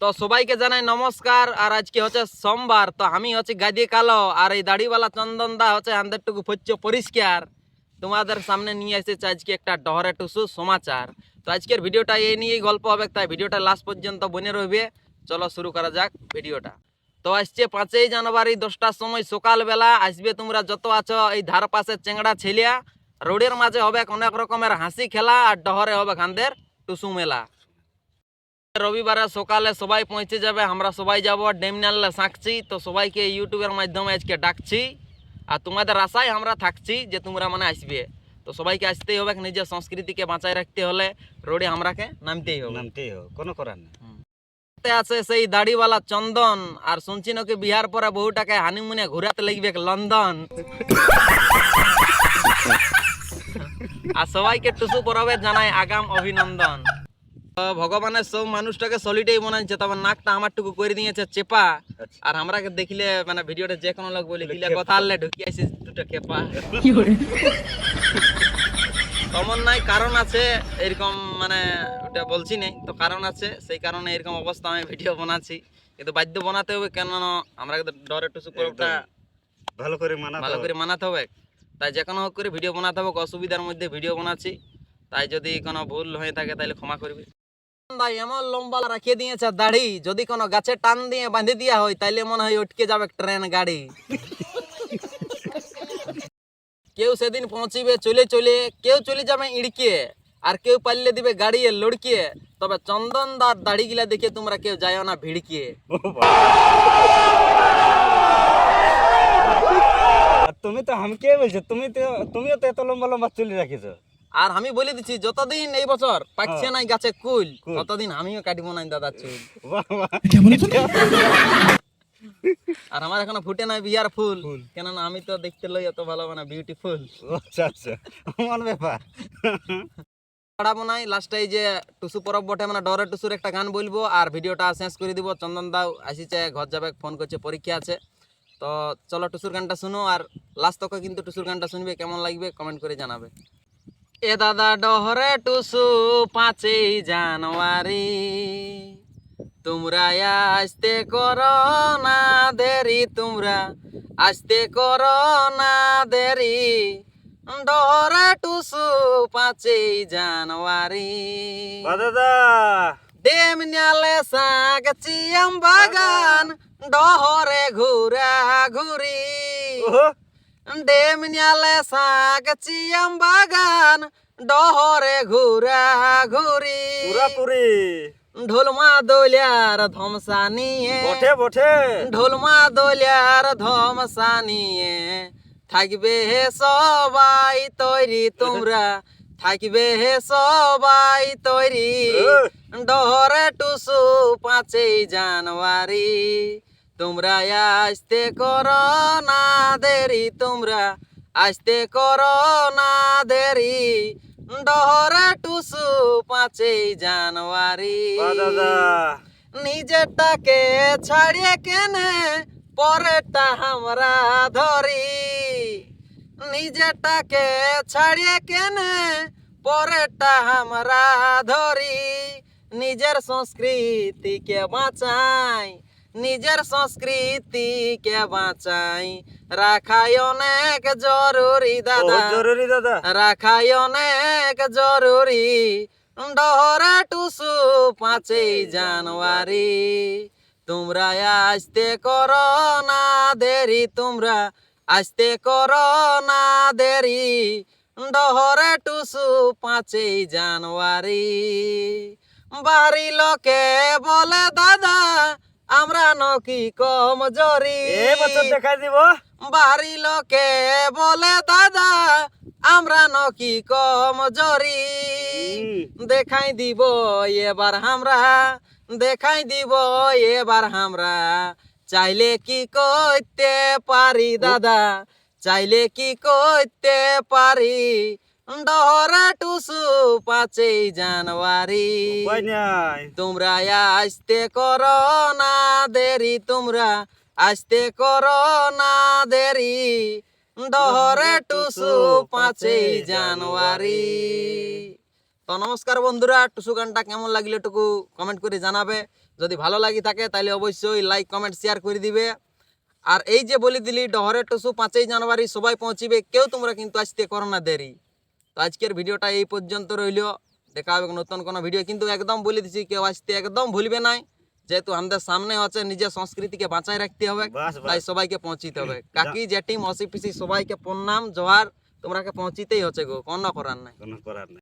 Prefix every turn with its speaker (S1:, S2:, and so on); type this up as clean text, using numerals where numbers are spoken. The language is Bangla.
S1: তো সবাইকে জানাই নমস্কার। আর আজকে হচ্ছে সোমবার, তো আমি হচ্ছে গাদি কালো আর এই দাড়িওয়ালা চন্দন দা হচ্ছে আন্দারটুকু ফচ্চ পরিষ্কার। তোমাদের সামনে নিয়ে এসেছে আজকে একটা ডহরে টুসু সমাচার। তো আজকের ভিডিওটা এই নিয়েই গল্প হবে, তাই ভিডিওটা লাস্ট পর্যন্ত বনে রইবে। চলো শুরু করা যাক ভিডিওটা। তো আসছে 5ই জানুয়ারি 10টার সময় সকালবেলা আসবে, তোমরা যত আছো এই ধার পাশে চেংড়া ছেলিয়া। রোডের মাঝে হবে অনেক রকমের হাসি খেলা আর ডহরে হবে খান্দের টুসু মেলা। রবিবারে সকালে সবাই পৌঁছে যাবে, আমরা সবাই যাব ডেমনালে সাঁকছি। তো সবাইকে ইউটিউবের মাধ্যমে আজকে ডাকছি, আর তোমাদের আশায় আমরা থাকছি যে তোমরা মানে আসবে। তো সবাইকে আসতেই হবে, নিজের সংস্কৃতিকে বাঁচায় রাখতে হলে রোডে আমরাকে নামতেই হবে।
S2: কোনো করার নেই।
S1: আছে সেই দাড়িওয়ালা চন্দন, আর শুনছি নাকি বিহার পরে বহুটাকে হানিমুনে ঘুরাতে লাগবে লন্ডন। আর সবাইকে টুসু পরবে জানাই আগাম অভিনন্দন। ভগবানের সব মানুষটাকে সলিডেই মনে হচ্ছে, তবে নাকটা আমারটুকু করে দিয়েছে চেপা। আর আমরাকে দেখলে মানে ভিডিওটা যে কোনো লোক বলে কিলা কথা আনলে ঢুকি আসিস দুটো খেপা। তেমন নাই, কারণ আছে এরকম, মানে ওটা বলছি নেই তো, কারণ আছে, সেই কারণে এরকম অবস্থা আমি ভিডিও বানাচ্ছি। কিন্তু বাধ্য বানাতে হবে, কেন আমরা ডরে টুসু করবটা
S2: ভালো করে
S1: মানাতে হবে। তাই যে কোনো হোক করে ভিডিও বানাতে হবে, অসুবিধার মধ্যে ভিডিও বানাচ্ছি। তাই যদি কোনো ভুল হয়ে থাকে তাহলে ক্ষমা করবে। ভাই এমন লম্বা রাখিয়ে দিয়েছে দাড়ি, যদি কোনো গাছে টান দিয়ে বাঁধে দিয়া হয় তাইলে মনে হয় উঠকে যাবে ট্রেন গাড়ি। কেউ সেদিন পৌঁছিবে চলে চলে, কেউ চলে যাবে ইড়কে, আর কেউ পাল্লে দিবে গাড়িয়ে লড়কিয়ে। তবে চন্দনদার দাড়ি গিলা দেখে তোমরা কেউ যাও না ভিড়কিয়ে।
S2: তুমি তো আমাকে বলছো, তুমিও তো এত লম্বা লম্বা চুল রাখিছো।
S1: আর আমি বলে দিচ্ছি, যতদিন এই বছর পাকছে নাই গাছে কুল, ততদিন আমিও কাটিব নাই দাদা চুল। আর আমার এখনো ফুটে নাই বিয়ার ফুল, কেননা আমি তো দেখতে লই এত ভালো, মানে বিউটিফুল।
S2: আচ্ছা আচ্ছা, আমার ব্যাপার।
S1: পড়াবো নাই, লাস্টে এই যে টুসু পরব বটে, মানে ডরে টুসুর একটা গান বলবো আর ভিডিওটা শেষ করে দিব। চন্দন দাও আসিছে, ঘর যাবে, ফোন করছে, পরীক্ষা আছে। তো চলো টুসুর গানটা শুনো, আর লাস্ট তক কিন্তু টুসুর গানটা শুনবে, কেমন লাগবে কমেন্ট করে জানাবে। এ দাদা ডহরে টুসু 5ই জানুয়ারি, তোমরা আসতে করো না দেরি, তোমরা আসতে করো না দেরি। ডহরে টুসু 5ই জানুয়ারি,
S2: দাদা
S1: ডেমনালে সাগছি আম বাগান, ডহরে ঘুরা ঘুরি। ডেমনালে সাগছি আম বাগান, ডহরে ঘুরা ঘুরি।
S2: পুরাপুরি
S1: ঢোলমা দোলিয়ার ধমসা নিয়ে,
S2: বটে বটে
S1: ঢোলমা দোলিয়ার ধমসা নিয়ে থাকবে হে সবাই তৈরি, তোমরা থাকবে হে সবাই তৈরি। ডহরে টুসু 5ই জানুয়ারি, তোমরা আসতে করো না দেরি, তোমরা আসতে করো না দেরি। ডহরে টুসু 5ই জানুয়ারি, নিজেরটাকে ছাড়িয়ে কেনে পরেরটা আমরা ধরি। নিজেরটাকে ছাড়িয়ে কেনে পরেরটা আমরা ধরি। নিজের সংস্কৃতিকে বাঁচাই, নিজের সংস্কৃতিকে বাঁচাই, রাখাই অনেক জরুরি দাদা,
S2: জরুরি দাদা,
S1: রাখাই অনেক জরুরি। ডহরে টুসু 5ই জানুয়ারি, তোমরা আসতে করো না দেরি, তোমরা আসতে করো না দেরি। ডহরে টুসু 5ই জানুয়ারি, বাড়ি লোকে বলে দাদা আমরা নকি কমজোরি।
S2: দেখাই দিব।
S1: বাড়ি লোকে বলে দাদা আমরা নকি কমজোরি। দেখাই দিব এবার আমরা, দেখাই দিব এবার আমরা, চাইলে কি করতে পারি দাদা, চাইলে কি করতে পারি। ডহরে টুসু 5ই জানুয়ারি, তোমরা আসতে করো না দেরি, তোমরা আসতে করো না দেরি। ডহরে টুসু 5ই জানুয়ারি। তো নমস্কার বন্ধুরা, টুসু গানটা কেমন লাগলো একটু কমেন্ট করে জানাবে। যদি ভালো লাগি থাকে তাহলে অবশ্যই লাইক কমেন্ট শেয়ার করে দিবে। আর এই যে বলে দিলি ডহরের টুসু 5ই জানুয়ারি সবাই পৌঁছিবে, কেউ তোমরা কিন্তু আসতে করো না দেরি। তো আজকের ভিডিওটা এই পর্যন্ত রইল, দেখা হবে নতুন কোনো ভিডিও, কিন্তু একদম বলে দিছি কেউ আসতে একদম ভুলবে নাই, যেহেতু আমাদের সামনে হচ্ছে নিজের সংস্কৃতিকে বাঁচায় রাখতে হবে,
S2: বাস
S1: তাই
S2: বাস
S1: সবাইকে পৌঁছিতে হবে। কাকি জেঠি মসি পিসি সবাইকে প্রণাম জোহার, তোমরাকে পৌঁছিতেই হচ্ছে গো, কোনো করার নাই।
S2: কোনো করার নেই।